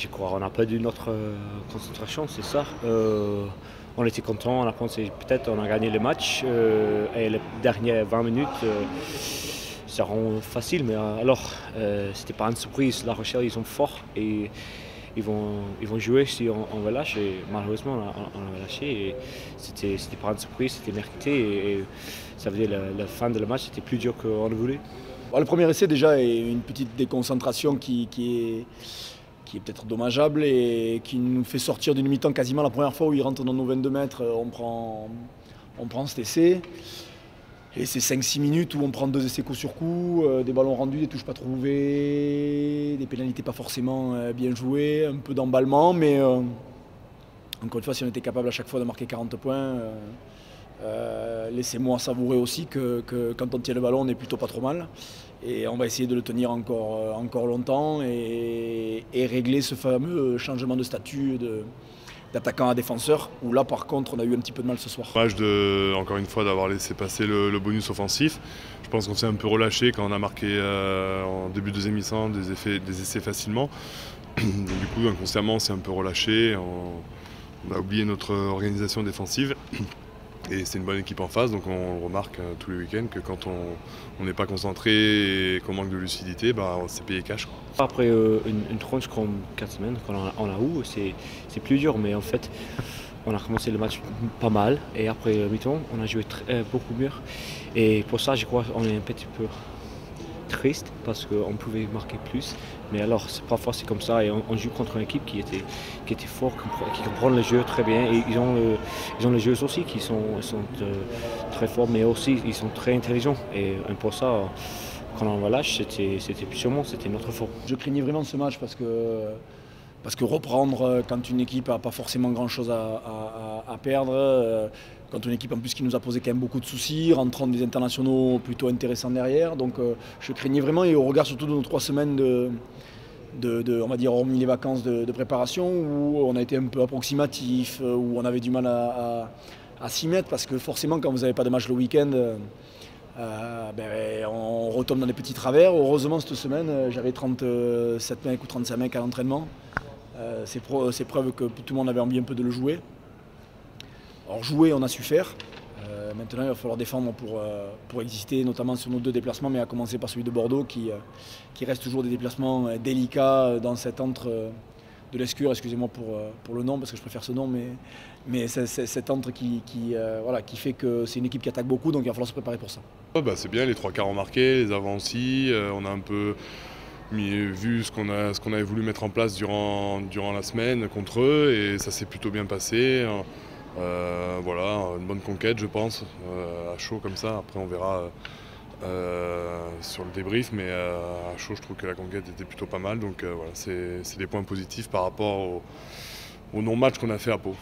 Je crois qu'on n'a pas perdu notre concentration, c'est ça. On était content, on a pensé peut-être on a gagné le match et les dernières 20 minutes, ça rend facile. Mais alors, c'était pas une surprise. La Rochelle, ils sont forts et ils vont jouer si on va lâcher. Malheureusement, on a lâché et c'était pas une surprise, c'était mérité et ça veut dire la fin de la match était plus dur qu'on le voulait. Bon, le premier essai déjà est une petite déconcentration qui est peut-être dommageable et qui nous fait sortir d'une mi-temps quasiment la première fois où il rentre dans nos 22 mètres, on prend cet essai. Et c'est 5-6 minutes où on prend 2 essais coup sur coup, des ballons rendus, des touches pas trouvées, des pénalités pas forcément bien jouées, un peu d'emballement, mais encore une fois, si on était capable à chaque fois de marquer 40 points, laissez-moi savourer aussi que quand on tient le ballon, on est plutôt pas trop mal. Et on va essayer de le tenir encore longtemps et régler ce fameux changement de statut d'attaquant à défenseur, où là par contre on a eu un petit peu de mal ce soir. Dommage encore une fois d'avoir laissé passer le bonus offensif. Je pense qu'on s'est un peu relâché quand on a marqué en début de deuxième mi-temps des essais facilement. Du coup inconsciemment on s'est un peu relâché, on a oublié notre organisation défensive. Et c'est une bonne équipe en face, donc on remarque tous les week-ends que quand on n'est pas concentré et qu'on manque de lucidité, on s'est payé cash, quoi. Après une tronche comme 4 semaines qu'on a eu, c'est plus dur, mais en fait, on a commencé le match pas mal et après le mi-temps, on a joué beaucoup mieux. Et pour ça, je crois qu'on est un petit peu triste parce qu'on pouvait marquer plus. Mais alors, parfois c'est comme ça et on joue contre une équipe qui était forte, qui comprend le jeu très bien. Et ils ont les joueurs aussi qui sont très forts, mais aussi ils sont très intelligents. Et pour ça, quand on va lâche, c'était notre faute. Je craignais vraiment ce match parce que reprendre quand une équipe n'a pas forcément grand chose à perdre, quand une équipe en plus qui nous a posé quand même beaucoup de soucis, rentrant des internationaux plutôt intéressants derrière. Donc je craignais vraiment, et au regard surtout de nos 3 semaines on va dire hormis les vacances de préparation, où on a été un peu approximatif, où on avait du mal à s'y mettre, parce que forcément quand vous n'avez pas de match le week-end, on retombe dans des petits travers. Heureusement cette semaine j'avais 37 mecs ou 35 mecs à l'entraînement. C'est preuve que tout le monde avait envie un peu de le jouer. Alors jouer, on a su faire. Maintenant, il va falloir défendre pour exister, notamment sur nos 2 déplacements, mais à commencer par celui de Bordeaux, qui reste toujours des déplacements délicats dans cet entre de l'Escure, excusez-moi pour le nom, parce que je préfère ce nom, mais c'est cet entre qui fait que c'est une équipe qui attaque beaucoup, donc il va falloir se préparer pour ça. C'est bien, les 3 quarts ont marqué, les avants aussi, on a un peu vu ce qu'on avait voulu mettre en place durant la semaine contre eux, et ça s'est plutôt bien passé. Voilà, une bonne conquête je pense, à chaud comme ça. Après on verra sur le débrief, mais à chaud je trouve que la conquête était plutôt pas mal. Donc voilà, c'est des points positifs par rapport au non-match qu'on a fait à Pau.